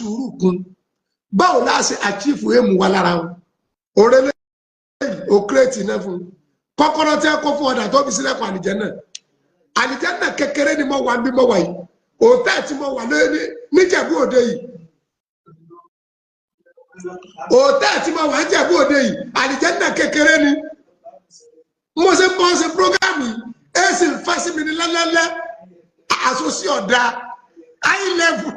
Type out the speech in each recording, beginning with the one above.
sùúrù kún báwo la ṣe achieve emu wa lára wọn orele o create na fún kọ́kọ́rọ́ tí ẹ kó fún ọ̀dà tó fi sílẹ̀kùn àlìjẹ́nà kékeré ni mo wà bí mo wà yìí òtẹ́ tí mo wà lórí níjẹ̀bú òde yìí òtẹ́ tí mo wà níjẹ̀bú òde yìí àlìjẹ́nà kékeré ni mo ṣe bọ́ ṣe prógámù yìí èsì fásí mi ní lẹ́lẹ́lẹ́ àsosí ọ̀dà high level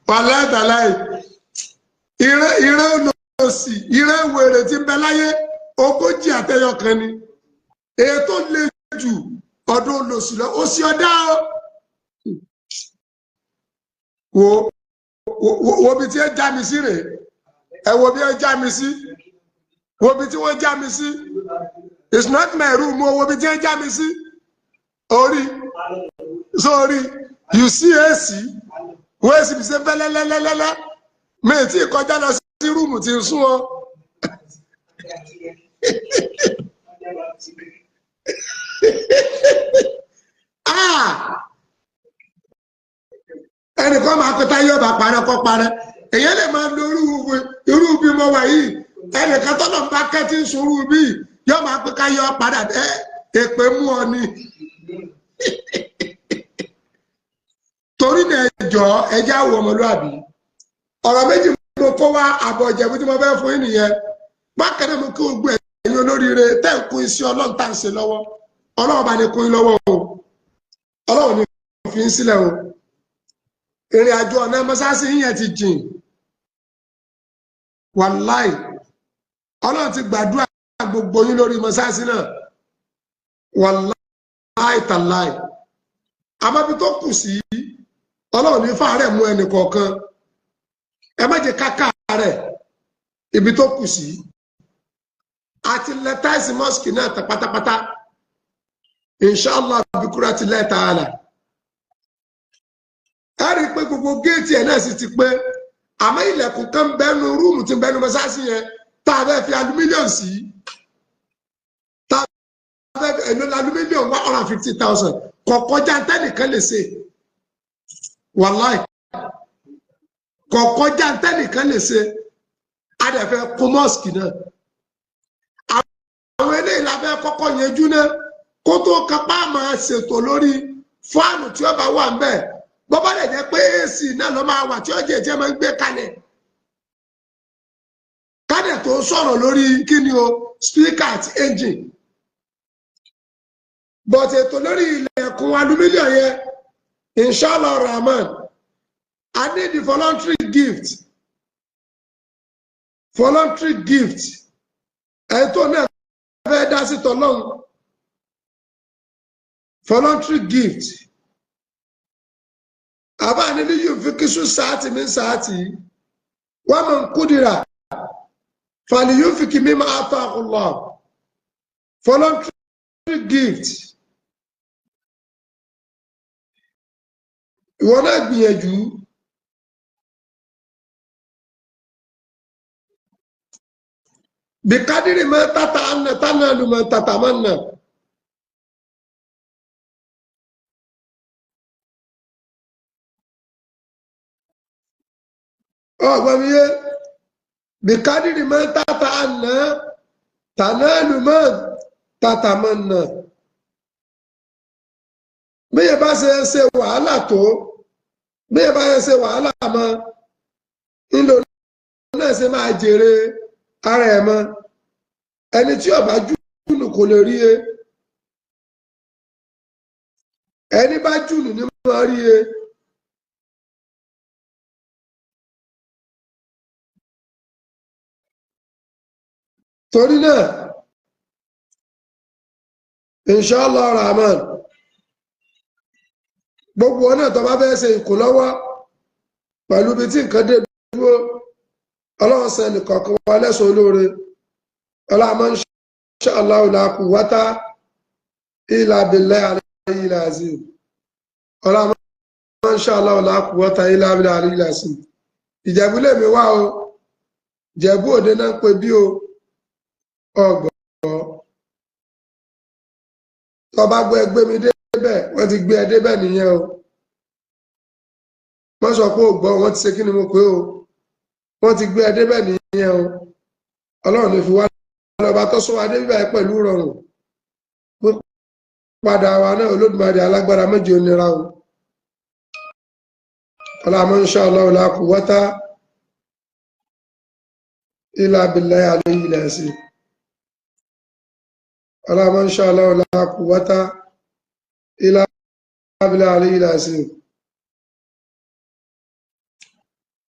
wàlá tàláì ìrẹ́ olóòsì ìrẹ́ wèrè tí ń bẹ láyé ogójì àtẹyọ kan ni èyí tó le jù ọdún olóòsì lọ ó sì ọdá wo bí tí ẹ já mi sí rèé ẹ wo bí ẹ já mi sí wo bí tí wọ́n já mi sí it's not my room wo bí tí ẹ já mi sí orí sórí you see èsì wọ́n èsì bí ṣe fẹ́lẹ́lẹ́lẹ́lẹ́ mi tí kọjá lọ sí rúùmù tí ń sún ọ. ẹnìkan máa kọta yóò bá parẹ́ kọ́ parẹ́ èyí lè máa lo irú bí mo wà yìí ẹnìkan tọ́lọ̀ ń bá kẹ́tí ń sunrú bí yóò máa pé ká yọ padà èpè mú ọ ni. torí náà ẹjọ́ ẹjẹ́ àwọ̀ ọmọlúwàbí ọ̀rọ̀ méjì mo kó wá àbọ̀ ìjẹ̀bú tí mo fẹ́ fún yín nìyẹn bákan náà mo kí gbogbo ẹ̀yin olóríire tẹ́ ń kún iṣẹ́ ọlọ́run tá à ń ṣe lọ́wọ́ ọlọ́run bá ní kún yín lọ́wọ́ o ọlọ́run ní fi ń sílẹ̀ o ìrìn àjò ọ̀nà mọ́sáàsì yín ti jìn wàláì ọlọ́run ti gbàdúrà gbogbo yín lórí mọ́sáàsì náà wàláì tàláì àmọ́bí tó kù sí ọlọ́run ní fàárẹ̀ mú ẹnì kọ̀ọ̀kan ẹ má jẹ́ káká rẹ̀ ibi tó kù sí àti lẹ́táìsì mọ́sìkì náà tán pátápátá inshallah bíkúrá ti lẹ́ta àlà ẹ rí i pé gbogbo géètì ẹ̀ náà sì ti pé àmọ́ ilẹ̀kùn kan bẹ́nu rúùmù tí bẹ́nu mọ́sáàsì yẹn tá a fẹ́ fi alumílíọ̀nù sí tá a fẹ́ fi alumílíọ̀nù 150,000 kọ̀ọ̀kọ́jà tẹ́nìkan lè ṣe wàláì kọ̀ọ̀kọ́jà tẹ́nìkan lè ṣe adẹ̀fẹ́ kún mọ́sìkì náà àwọn eléyìí la fẹ́ kọ́kọ́ yanjú náà kó tó kápá máa ṣètò lórí fáànù tí ó bá wà ń bẹ̀ bọ́bá lè jẹ́ pé èsì náà ló máa wà tí ó jẹ́ ìjẹ́ máa ń gbé kalẹ̀ kádẹ̀ tó sọ̀rọ̀ lórí kí ni o speaker àti engine but ètò lórí ilẹ̀kùn alumílíọ̀n yẹn inshallah rahman I need the voluntary gift ètò náà fẹ́ dá sí tọ́lọ́run voluntary gift àbá nílí yóò fi kí sùn sáàtì mi sáàtì wọ́n mọ̀ ń kúdìrà fàlì yóò fi kí mi máa tọ́ àkùlọ̀ voluntary gift ìwọ náà gbìyànjú bí kádìrì máa tàtà ànà tánà lù máa tàtà máa nà. ọgbọ́n mi yé bí kádìrì máa tàtà ànà tánà lù máa tàtà máa nà. bí yẹn bá ṣe wàhálà tó bí yẹn bá ṣe wàhálà mọ́ ńlò náà ṣe máa jèrè ara ẹ̀ mọ́ ẹni tí ọba jùnù kò lè rí e ẹni bá jùnù ní mọ́ rí e torí náà inshallah rahman gbogbo ọ̀nà tó bá fẹ́ ṣe ìkó lọ́wọ́ pẹ̀lú bí tí nǹkan dé dúró ọlọ́run ṣe nìkọ̀ọ̀kan wa lẹ́sùn olóore ọlọ́run inshallah la quwwata illa billahi al-aliyyil azim ọlọ́run inshallah la quwwata illa billahi al-aliyyil azim ìjẹ̀bú lèmi wá o ìjẹ̀bú òde náà ń pè bí o ọgbọ̀ tó bá gbé ẹgbẹ́ mi débẹ̀ wọ́n ti gbé ẹ débẹ̀ nìyẹn o wọ́n sọ pé ò gbọ́ wọ́n ti ṣe kí ni mo pé o wọ́n ti gbé ẹ débẹ̀ nìyẹn o ọlọ́run lè fi wá lọ́ba tó sọ wa débẹ̀ ẹ pẹ̀lú rọrùn padà wa náà olódùmarè alágbára méje onira o ọlọ́run insha Allah la quwwata illa billahi alayhi lẹ́sìn ọlọ́run insha Allah la quwwata illa billahi alayhi lẹ́sìn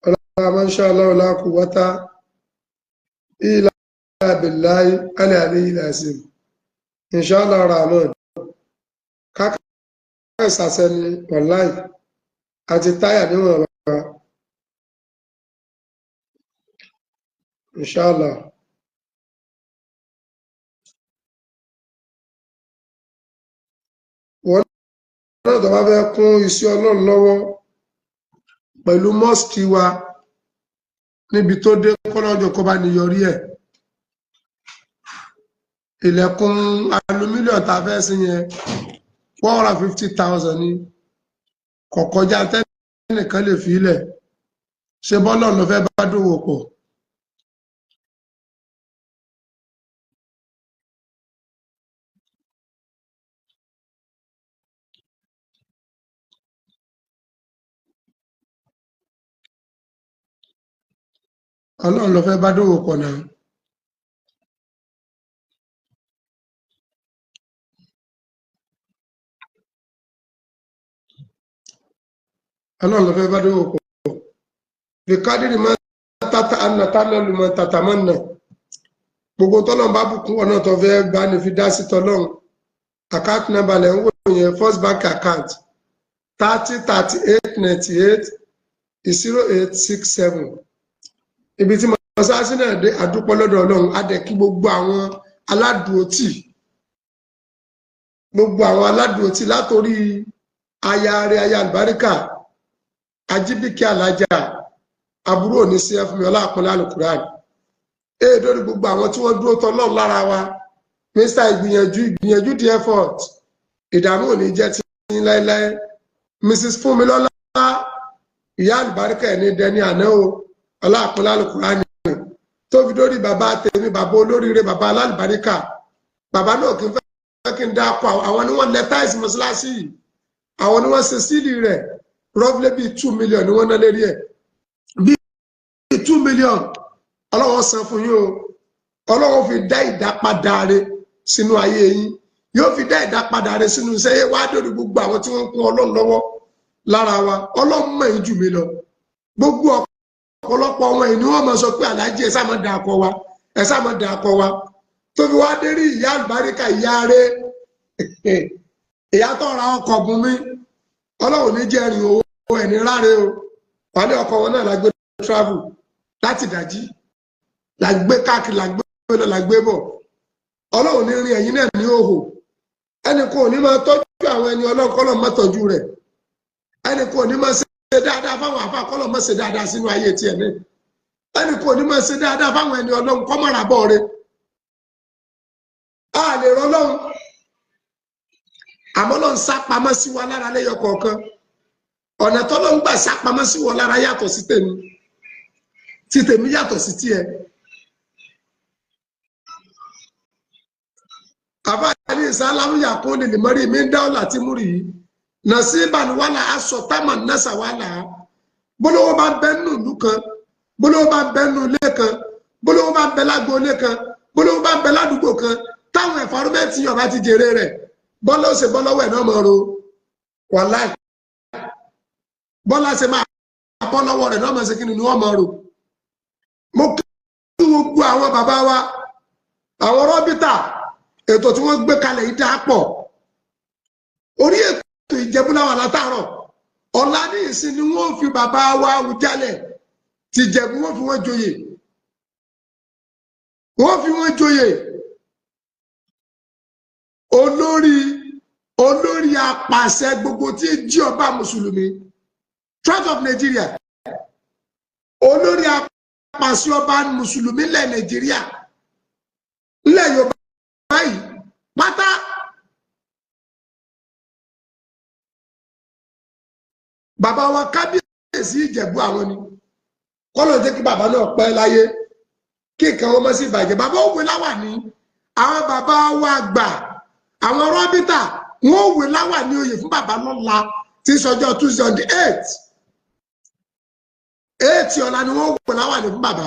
ọlọ́run insha Allah la quwwata illa billahi alayhi lẹ́sìn insha Allah rahman káàkiri ìsàsẹ́ ni wàláì àti táyà níwọ̀n bàbá inshallah wọ́n náà tó bá fẹ́ kún iṣẹ́ ọlọ́run lọ́wọ́ pẹ̀lú mọ́sìkì wa níbi tó dé kọ́lọ́jọ́ kó bá ní yọrí ẹ̀ ilẹ̀kùn alumílíọ̀n tá a fẹ́ sí yẹn 450,000 ni kọ̀kọ́já tẹ́nìkan lè fi ilẹ̀ ṣe bọ́lọ̀ ló fẹ́ bá dòwò pọ̀ ọlọ́run ló fẹ́ bá dòwò pọ̀ náà ọlọ́run ló fẹ́ bá dòwò pọ̀ fi kádìrì máa tata àna tánà lù máa tàtà máa nà gbogbo tọ́lọ́run bá bùkún ọ̀nà tó fẹ́ gbá ní fi dá sí tọ́lọ́run account number lẹ́ ń wò yẹn first bank account 3038980867 ibi tí mọ́sáàsì náà dé àdúpọ̀ lọ́dọ̀ ọlọ́run á dẹ̀ kí gbogbo àwọn aládùútì látòrí aya àlùbáríkà ajíbíkẹ́ alájà àbúrò ní sí ẹfúnmi ọlápọ̀lá alukuran lórí gbogbo àwọn tí wọ́n dúró tọ́lọ́run lára wa mr ìgbìyànjú the effort ìdààmú ò ní jẹ́ ti yín láéláé mrs fúnmilọ́lá ìyá àlùbáríkà ẹni dẹni àná o ọlápọ̀lá alukuran tó fi dórí bàbá tèmi bàbá olóríire bàbá alálùbáríkà bàbá náà kì í fẹ́ kí n dáko àwọn ni wọ́n lẹ́táìsì mọ́ṣáláṣí yìí àwọn ni wọ́n ṣe sílì rẹ̀ roughly bíi 2 million ni wọ́n ná lérí ẹ̀ bíi 2 million ọlọ́wọ́ san fún yín o ọlọ́wọ́ fi dá ìdápadà rẹ̀ sínú ayé yín yóò fi dá ìdápadà rẹ̀ sínú iṣẹ́ yẹn wá dórí gbogbo àwọn tí wọ́n ń kún ọlọ́run lọ́wọ́ lára wa ọlọ́run mọ̀ yín jù mí lọ gbogbo ọ̀pọ̀lọpọ̀ wọn yìí ni wọ́n máa sọ pé aláàjì ẹ sáà máa dà akọ wa tó fi wá dé rí ìyá àlùbáríkà ìyá rẹ̀ ìyá tó ra ọkọ̀ bùn mí ọlọ́run ní jẹ́ rìn owó ẹni ráre o wálé ọkọ̀ wọn náà lágbé travel láti dàjí lágbé káàkiri lágbé bọ̀ ọlọ́run ní rin ẹ̀yìn náà ní òhò ẹnì kò ní máa tọ́jú àwọn ẹni ọlọ́run kọ́lọ̀ má tọ́jú rẹ̀ ẹnì kò ní máa ṣe dáadáa fáwọn àfa kọ́lọ̀ má ṣe dáadáa sínú ayé tiẹ̀ náà ẹnì kò ní máa ṣe dáadáa fáwọn ẹni ọlọ́run kọ́ mọ́ra bọ̀ rẹ̀ a lè rọ ọlọ́run àmọ́ lọ́n sá pamọ́ sí wa lára lẹ́yọ kọ̀ọ̀kan ọ̀nà tó ló ń gbà sá pamọ́ sí wa lára yàtọ̀ sí tèmi tí tèmi yàtọ̀ sí tiẹ̀. àbá ní ìsálámù yàkún lè mọ́rí mi ń dá ọ̀là tí múrì yìí nà sí ìbànúwàlà aṣọ támà nẹ́sà wàlà bólówó bá bẹ́ nù ìlú kan bólówó bá bẹ́ nù ilé kan bólówó bá bẹ́ lágbo ilé kan bólówó bá bẹ́ ládùúgbò kan táwọn ẹ̀fọ́rúmẹ́ntì yọ̀bá ti jèrè rẹ̀ bọ́lá ó ṣe bọ́lá ọwọ́ ẹ̀ náà mọ̀ ro wàláì bọ́lá ṣe máa bọ́ lọ́wọ́ rẹ̀ náà mọ̀ ṣe kí ni wọ́n mọ̀ ro. mo kí gbogbo àwọn bàbá wa àwọn rọ́bìtà ètò tí wọ́n gbé kalẹ̀ yìí dáa pọ̀ orí ètò ìjẹ́búláwà látàárọ̀ ọ̀la ní ìsìn ni wọ́n fi bàbá wa Awùjalẹ̀ ti Jẹ̀bú wọ́n fi wọ́n joyè olórí apàṣẹ gbogbo tí jí ọba mùsùlùmí Trust of Nigeria olórí apàṣẹ ọba mùsùlùmí lẹ Nàìjíríà lẹ Yorùbá yìí pátá bàbá wa kábíyèsí Ìjẹ̀bú àwọn ni kọ́lọ̀ jẹ́ kí bàbá náà pẹ́ láyé kí nǹkan wọn mọ́ sí ìbàjẹ́ bàbá òwe láwà ní àwọn bàbá wa gbà àwọn rọ́bítà wọn òwe láwà ní oyè fún bàbá lọ́la tí sọjọ́ Tuesday on the 8th ọ̀la ni wọ́n òwe láwà ní fún bàbá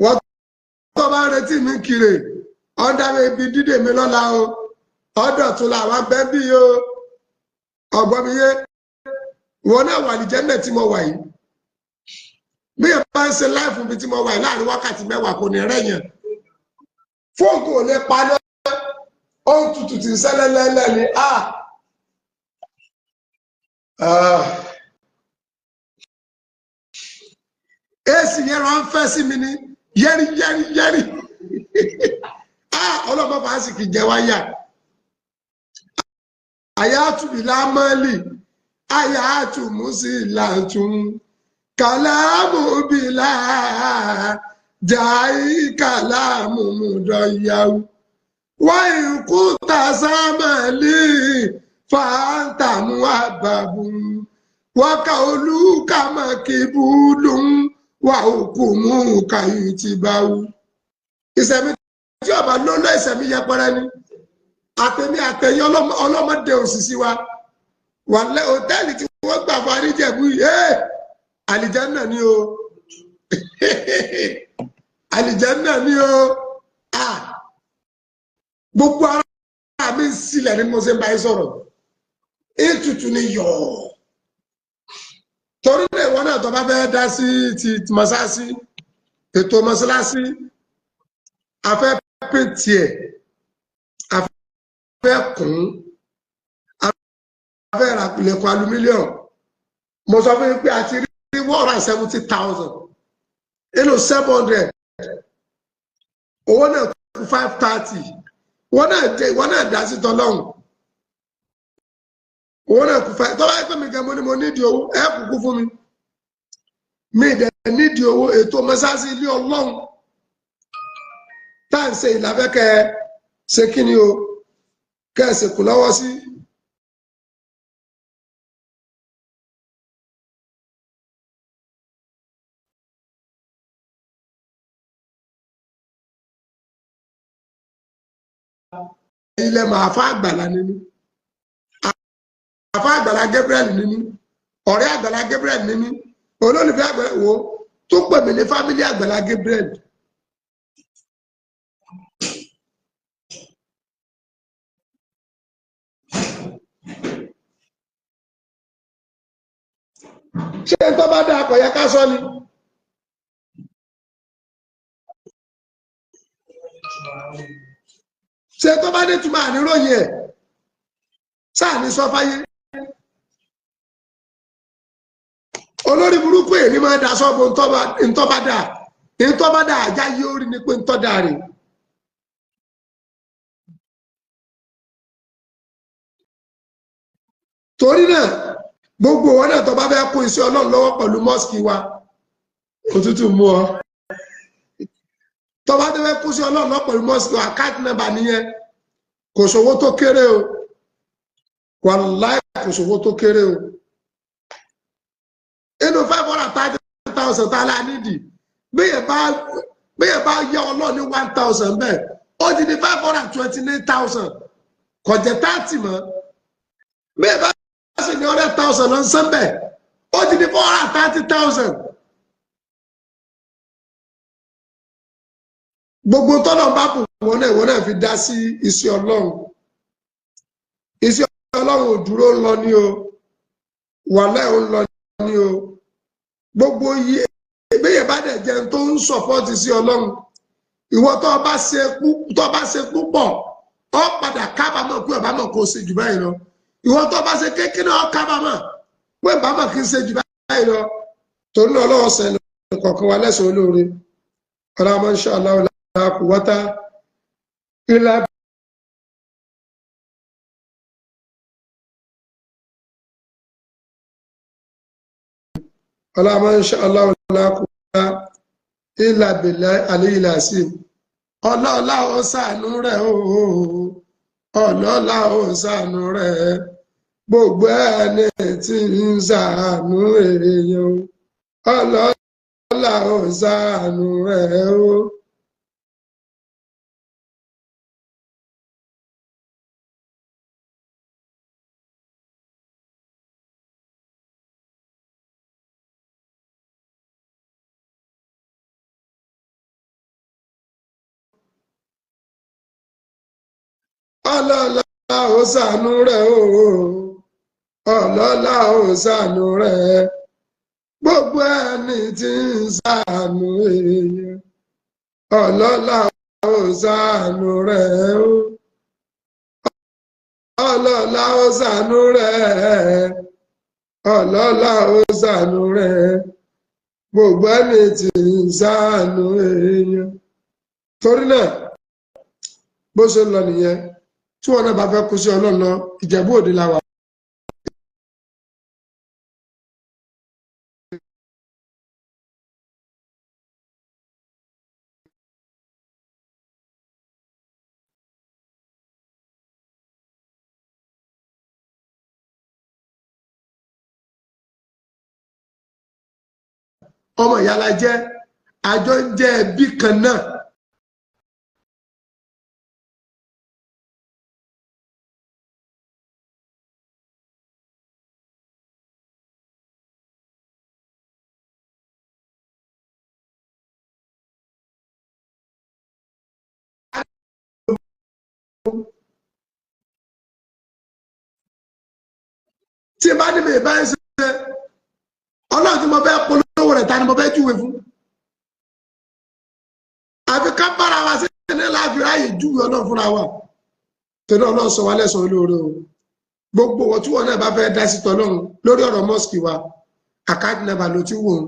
wọ́n tó bá ń retí mi kiri ọ̀dà ibi dídè mi lọ́la o ọ̀dọ̀ tún làwọn abẹ́ bí o ọ̀gbọ́n mi yé wọn náà wà ní jẹ́nẹ̀ tí mo wà yìí bí ẹ bá ń ṣe láìfù bí tí mo wà yìí láàrin wákàtí mẹ́wàá kò ní rẹ̀yàn fóònù ò lè paná ohun tutù tí ń ṣẹlẹ̀lẹ́lẹ́ ni èsì yẹn rán fẹ́ sí mi ní yẹ́rì ọlọ́pàá fásitì jẹ́ wáyà àyàtúbìlà mọ́lì àyàtúmùsílàtún kàlámù bìlà jàì kàlámù mùdọ̀yàwó wáyé kúta sámàlì fàǹtàmù àbàbù wákà olùkàmàkìbùlù wà òkùnmù kàyìtìbáwù. ìsẹ̀mí tí ọba lọ́lọ́ ìsẹ̀mí yẹpẹrẹ ni àtẹ̀mí àtẹ̀yìn ọlọ́mọdé òṣìṣì wa wà lẹ́ hòtẹ́ẹ̀lì tí wọ́n gbà fún àríjẹ̀bú yìí àlìjẹ́nà ni o àlìjẹ́nà ni o gbogbo ara mi ń sílẹ̀ ní mo ṣe ń bá yín sọ̀rọ̀ ètùtù ni yọ̀ torí náà ìwọ náà tó bá fẹ́ dá sí ti mọ́sáàsì ètò mọ́sálásí afẹ́ pèntì ẹ̀ afẹ́ kùn afẹ́ ràpìlẹ̀kùn alumílíọ̀n mo sọ fún yín pé a ti rí 170,000 èlò 700 owó náà kú 530 wọ́n náà dá sí tọ́lọ́hùn owó náà kú 5 tọ́lá ẹ̀pẹ́ mi gan mo nídìí owó ẹ̀ kúkú fún mi ìdẹ̀ nídìí owó ètò mọ́sáàsì ilé ọlọ́run tá à ń ṣe ìlàfẹ́kẹ́ ṣe kí ni o kẹ́ ẹ̀ ṣèkù lọ́wọ́ sí. ilẹ̀ mà àfá Àgbàlá nínú àfá Àgbàlá Gabriel nínú ọ̀rẹ́ Àgbàlá Gabriel nínú olólùfẹ́ Àgbàlá wo tó pè mí ní fámílì Àgbàlá Gabriel. ṣé tó bá dá akọ̀ yẹ ká sọ ni ṣé tó bá dé túmọ̀ àníròyìn ẹ̀ sáà ní sọ fáyé olórí burúkú èyí máa dá sọ́ọ̀bù ntọ́ba dà ajá yóò rí ni pé ntọ́da rè torí náà gbogbo wọn náà tó bá fẹ́ kó iṣẹ́ Ọlọ́run lọ́wọ́ pẹ̀lú mọ́sìkì wa òtútù mú ọ tó bá fẹ́ kó iṣẹ́ Ọlọ́run lọ́wọ́ pẹ̀lú mọ́sìkì wa àkáàtì nọ́mbà nìyẹn kò sówó tó kéré o wàláì kò sówó tó kéré o inú 530,000 tá a lá nídìí bẹ́ẹ̀ bá yẹ Ọlọ́run ní 1,000 bẹ́ẹ̀ ó ti di 529,000 kò jẹ́ 30 mọ́ bẹ́ẹ̀ bá sì ní 100,000 lọ sán bẹ́ẹ̀ ó ti di 430,000 gbogbo tọ́nà bá kù wọ́n náà fi dá sí iṣẹ́ Ọlọ́run ò dúró ń lọ ní o wàlẹ́ ò ń lọ ní o gbogbo yìí ìgbéyẹ̀ bá dẹ̀ jẹun tó ń sọ̀pọ́tì sí Ọlọ́run ìwọ tó bá ṣe púpọ̀ ọ padà kábàámọ̀ pé ọ̀bámọ̀ kò ṣe jù báyìí lọ ìwọ tó bá ṣe kékeré ọ kábàámọ̀ pé ọ̀bámọ̀ kì í ṣe jù báyìí lọ torí náà Ọlọ́run sẹ́ni kọ̀ọ̀kan wa lẹ́sàn olóore ọlọ́mọ insha Allah la quwwata illa ọlọ́mọ insha Allah la quwwata illa billahi aliyyil azim ọlọ́ọ̀lá ó ṣàánú rẹ̀ ọlọ́ọ̀lá ó ṣàánú rẹ̀ gbogbo ẹni tí ń ṣàánú èèyàn ọlọ́lá ò ṣàánú ẹ̀ o. ọlọ́lá ò ṣàánú rẹ̀ o. ọlọ́lá ò ṣàánú rẹ̀ gbogbo ẹni tí ń ṣàánú èèyàn ọlọ́lá ò ṣàánú rẹ̀ o. ọlọ́lá ò ṣàánú rẹ̀ ọlọ́lá ò ṣàánú rẹ̀ gbogbo ẹni tí ń ṣàánú èèyàn. torí náà bó ṣe lọ nìyẹn tí wọn náà bá fẹ́ kú sí ọlọ́nà Ìjẹ̀bú Òde la wà. ọmọ ìyá la jẹ́ àjọ ń jẹ́ ẹbí kan náà. tí n bá ní mi ìbá ń ṣe ọlọ́run tí mo fẹ́ polówó rẹ̀ ta ni mo fẹ́ júwe fún. àfi ká bára wa sí ní láàfin ráàyè júwe ọlọ́run fúnra wa. torí ọlọ́run sọ wa lẹ́sàn-án olóore o. gbogbo wọn tí wọn náà bá fẹ́ dá sí tọ́lọ́run lórí ọ̀rọ̀ mọ́sìkì wa àkáàdì nàbà ló ti wò ó